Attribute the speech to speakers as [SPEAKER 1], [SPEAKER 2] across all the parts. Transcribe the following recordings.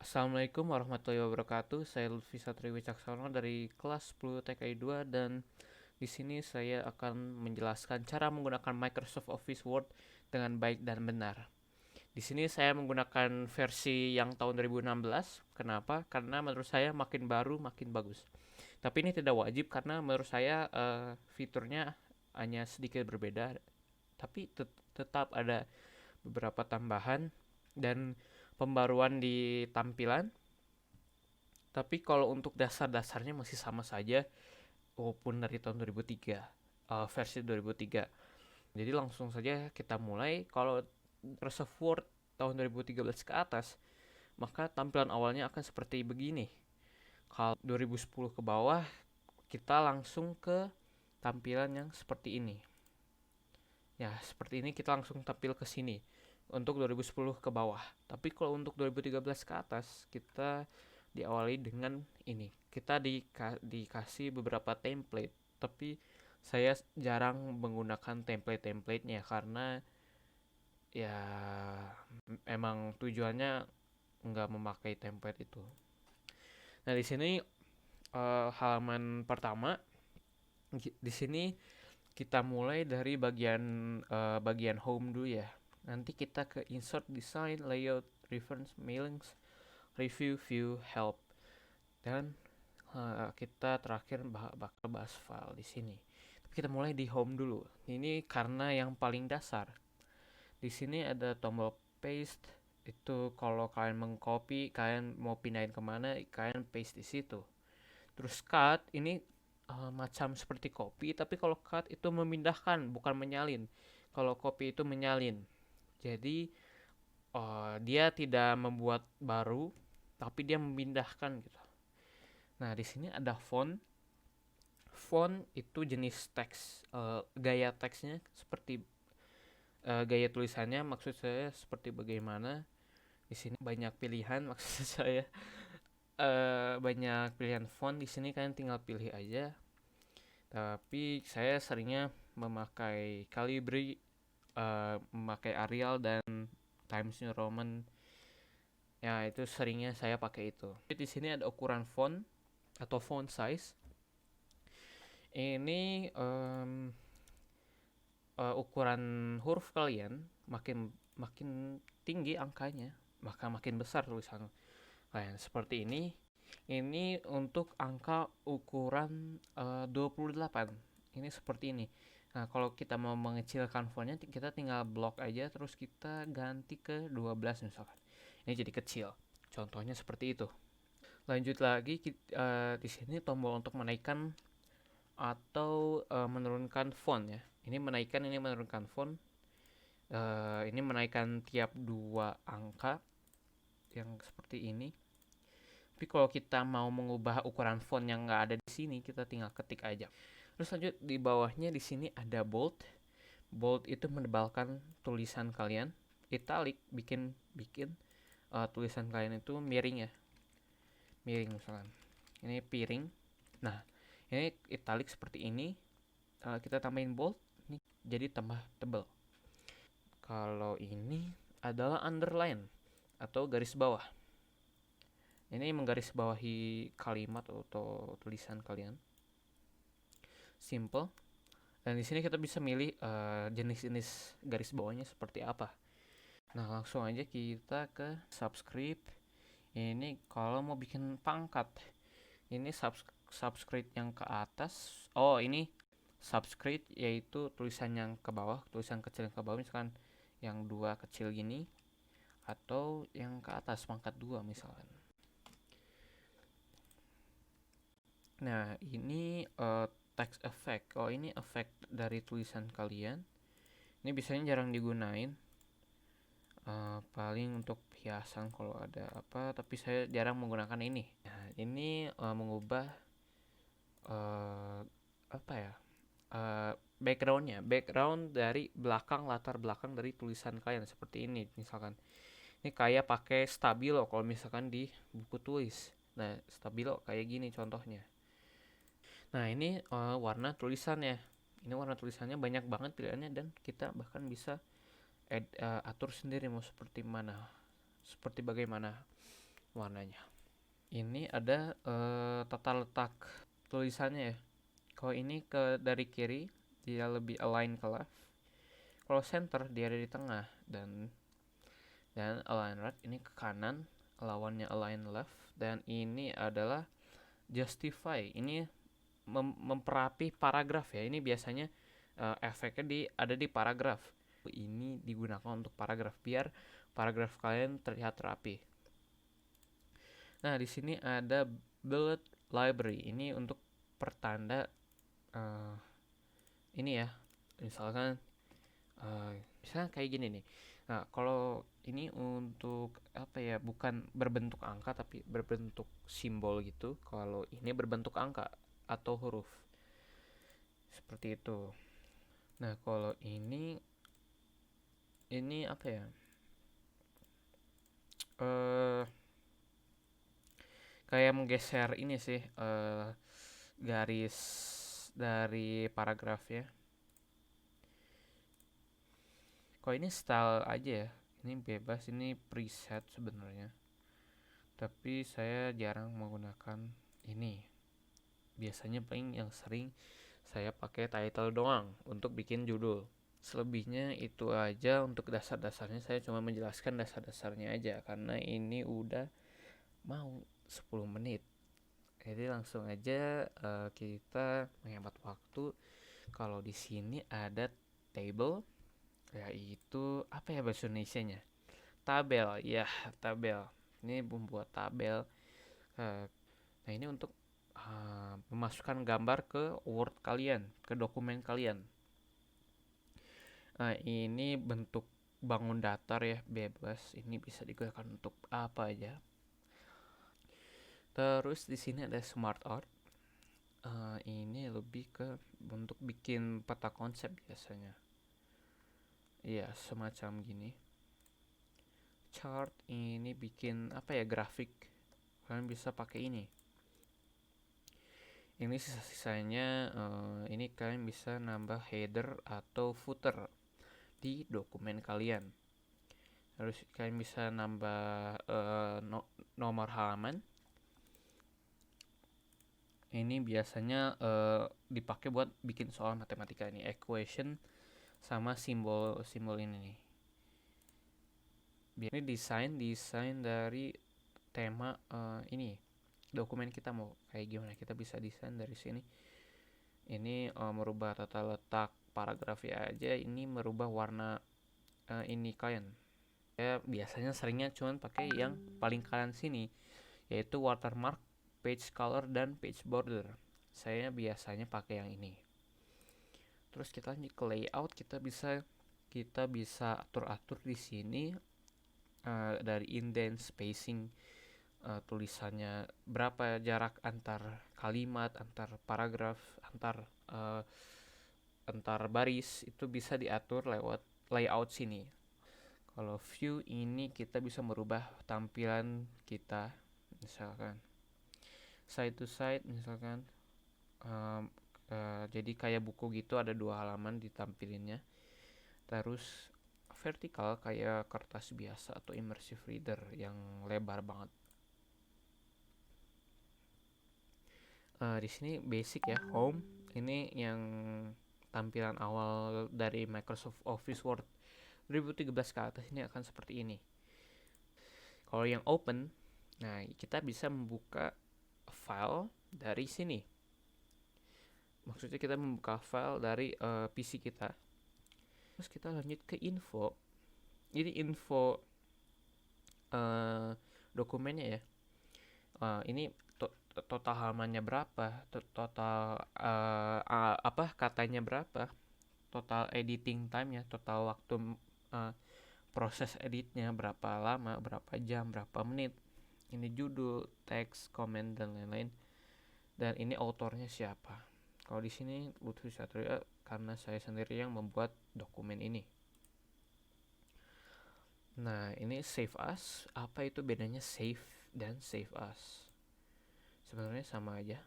[SPEAKER 1] Assalamualaikum warahmatullahi wabarakatuh. Saya Lutfi Satri Wicaksono dari kelas 10 TKI 2 dan di sini saya akan menjelaskan cara menggunakan Microsoft Office Word dengan baik dan benar. Di sini saya menggunakan versi yang tahun 2016. Kenapa? Karena menurut saya makin baru makin bagus. Tapi ini tidak wajib karena menurut saya fiturnya hanya sedikit berbeda, tapi tetap ada beberapa tambahan dan pembaruan di tampilan. Tapi kalau untuk dasar-dasarnya masih sama saja walaupun dari tahun 2003, versi 2003. Jadi langsung saja kita mulai. Kalau Microsoft Word tahun 2013 ke atas, maka tampilan awalnya akan seperti begini. Kalau 2010 ke bawah, kita langsung ke tampilan yang seperti ini. Ya, seperti ini kita langsung tampil ke sini untuk 2010 ke bawah. Tapi kalau untuk 2013 ke atas, kita diawali dengan ini. Kita dikasih beberapa template, tapi saya jarang menggunakan template-templatenya karena ya emang tujuannya nggak memakai template itu. Nah, di sini halaman pertama, di sini kita mulai dari bagian home dulu ya. Nanti kita ke insert, design, layout, reference, mailings, review, view, help, dan kita terakhir bakal bahas file di sini. Tapi kita mulai di home dulu. Ini karena yang paling dasar. Di sini ada tombol paste. Itu kalau kalian mengcopy, kalian mau pindahin kemana, kalian paste di situ. Terus cut ini macam seperti copy, tapi kalau cut itu memindahkan, bukan menyalin. Kalau copy itu menyalin. Jadi dia tidak membuat baru, tapi dia memindahkan gitu. Nah, di sini ada font. Font itu jenis teks, gaya teksnya seperti gaya tulisannya, maksud saya seperti bagaimana. Di sini banyak pilihan, maksud saya banyak pilihan font. Di sini kalian tinggal pilih aja. Tapi saya seringnya memakai Calibri, memakai Arial dan Times New Roman. Ya, itu seringnya saya pakai itu. Di sini ada ukuran font atau font size. Ini ukuran huruf kalian makin makin tinggi angkanya, maka makin besar tulisan kalian. Seperti ini. Ini untuk angka ukuran 28. Ini seperti ini. Nah, kalau kita mau mengecilkan fontnya, kita tinggal blok aja, terus kita ganti ke 12 misalkan. Ini jadi kecil. Contohnya seperti itu. Lanjut lagi, di sini tombol untuk menaikkan atau menurunkan font ya. Ini menaikkan, ini menurunkan font. Ini menaikkan tiap 2 angka yang seperti ini. Tapi kalau kita mau mengubah ukuran font yang nggak ada di sini, kita tinggal ketik aja. Terus lanjut di bawahnya, di sini ada bold. Bold itu menebalkan tulisan kalian. Italic bikin tulisan kalian itu miring ya, miring misalkan. Ini piring. Nah, ini italic seperti ini. Kita tambahin bold, ini jadi tambah tebal. Kalau ini adalah underline atau garis bawah. Ini menggarisbawahi kalimat atau tulisan kalian. Simple. Dan di sini kita bisa milih jenis-jenis garis bawahnya seperti apa. Nah, langsung aja kita ke subscript. Ini kalau mau bikin pangkat. Ini subscript yang ke atas. Oh, ini subscript yaitu tulisan yang ke bawah, tulisan kecil yang ke bawah, misalkan yang 2 kecil gini, atau yang ke atas pangkat 2 misalkan. Nah, ini text effect. Oh, ini efek dari tulisan kalian. Ini biasanya jarang digunain. Paling untuk hiasan kalau ada apa, tapi saya jarang menggunakan ini. Nah, ini mengubah apa ya? Background dari belakang, latar belakang dari tulisan kalian seperti ini misalkan. Ini kayak pakai stabilo kalau misalkan di buku tulis. Nah, stabilo kayak gini contohnya. Nah, ini warna tulisannya. Ini warna tulisannya banyak banget pilihannya, dan kita bahkan bisa atur sendiri mau seperti mana, seperti bagaimana. warnanya. Ini ada tata letak tulisannya ya. Kalau ini dari kiri dia lebih align ke left. Kalau center dia ada di tengah, dan align right ini ke kanan, lawannya align left, dan ini adalah justify. Ini memperapi paragraf ya. Ini biasanya efeknya ada di paragraf. Ini digunakan untuk paragraf biar paragraf kalian terlihat rapi. Nah, di sini ada bullet library. Ini untuk pertanda ini ya. Misalkan misalnya kayak gini nih. Nah, kalau ini untuk apa ya? Bukan berbentuk angka tapi berbentuk simbol gitu. Kalau ini berbentuk angka atau huruf. Seperti itu. Nah, kalau ini apa ya? Kayak menggeser ini sih garis dari paragrafnya. Kalau ini style aja ya, ini bebas, ini preset sebenarnya. Tapi saya jarang menggunakan ini. Biasanya paling yang sering saya pakai title doang untuk bikin judul. Selebihnya itu aja untuk dasar-dasarnya. Saya cuma menjelaskan dasar-dasarnya aja karena ini udah mau 10 menit. Jadi langsung aja kita menghemat waktu. Kalau di sini ada table, yaitu apa ya bahasa Indonesianya? Tabel, ya tabel. Ini membuat tabel. Nah ini untuk memasukkan gambar ke Word kalian, ke dokumen kalian. Ini bentuk bangun datar ya, bebas. Ini bisa digunakan untuk apa aja. Terus di sini ada smart art. Ini lebih ke untuk bikin peta konsep biasanya. Iya, semacam gini. Chart ini bikin apa ya, grafik. Kalian bisa pakai ini. Ini sisa-sisanya ini kalian bisa nambah header atau footer di dokumen kalian. Terus kalian bisa nambah nomor halaman. Ini biasanya dipakai buat bikin soal matematika ini, equation sama simbol ini nih. Ini desain dari tema ini dokumen kita mau kayak gimana, kita bisa desain dari sini. Ini merubah tata letak paragrafnya aja, ini merubah warna ini kalian. Ya biasanya seringnya cuman pakai yang paling kanan sini, yaitu watermark, page color, dan page border. Saya biasanya pakai yang ini. Terus kita lanjut ke layout, kita bisa atur-atur di sini dari indent, spacing, tulisannya berapa, jarak antar kalimat, antar paragraf, antar baris, itu bisa diatur lewat layout sini. Kalau view ini kita bisa merubah tampilan kita, misalkan side to side, misalkan jadi kayak buku gitu, ada 2 halaman ditampilinnya. Terus vertikal kayak kertas biasa atau immersive reader yang lebar banget. Di sini basic ya, home. Ini yang tampilan awal dari Microsoft Office Word 2013 ke atas ini akan seperti ini. Kalau yang open, nah kita bisa membuka file dari sini. Maksudnya kita membuka file dari PC kita. Terus kita lanjut ke info. Ini info dokumennya ya. Ini total halamannya berapa, total katanya berapa, total editing time ya, total waktu proses editnya berapa lama, berapa jam, berapa menit. Ini judul, teks, komen, dan lain-lain. Dan ini autornya siapa. Kalau di sini Lutfi Satria karena saya sendiri yang membuat dokumen ini. Nah, ini save as. Apa itu bedanya save dan save as? Sebenarnya sama aja.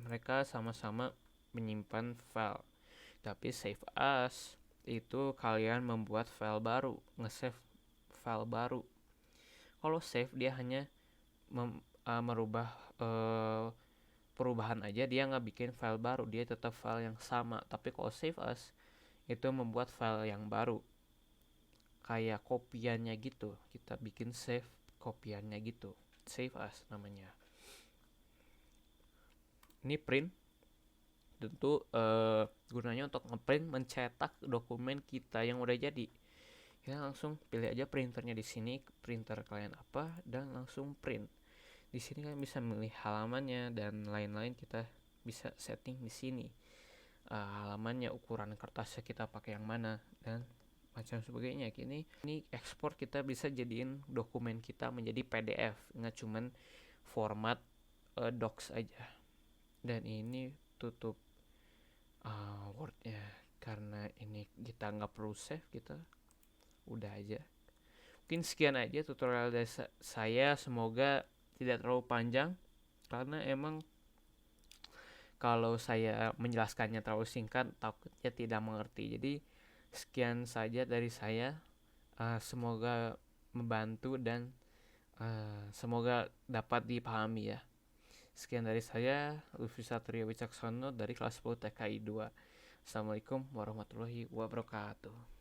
[SPEAKER 1] Mereka sama-sama menyimpan file. Tapi save as itu kalian membuat file baru, nge-save file baru. Kalau save dia hanya merubah perubahan aja, dia nggak bikin file baru, dia tetap file yang sama. Tapi kalau save as itu membuat file yang baru, kayak kopiannya gitu. Kita bikin save kopiannya gitu, save as namanya. Ini print, tentu gunanya untuk ngeprint, mencetak dokumen kita yang udah jadi. Kita langsung pilih aja printernya di sini, printer kalian apa, dan langsung print. Di sini kalian bisa memilih halamannya dan lain-lain, kita bisa setting di sini. Halamannya, ukuran kertasnya kita pakai yang mana, dan macam sebagainya. Ini ekspor kita bisa jadiin dokumen kita menjadi PDF, nggak cuman format docs aja. Dan ini tutup Word-nya, karena ini kita nggak perlu save, kita udah aja. Mungkin sekian aja tutorial dari saya, semoga tidak terlalu panjang karena emang kalau saya menjelaskannya terlalu singkat takutnya tidak mengerti. Jadi sekian saja dari saya, semoga membantu dan semoga dapat dipahami ya. Sekian dari saya, Lutfi Satria Wicaksono dari kelas 10 TKI 2. Assalamualaikum warahmatullahi wabarakatuh.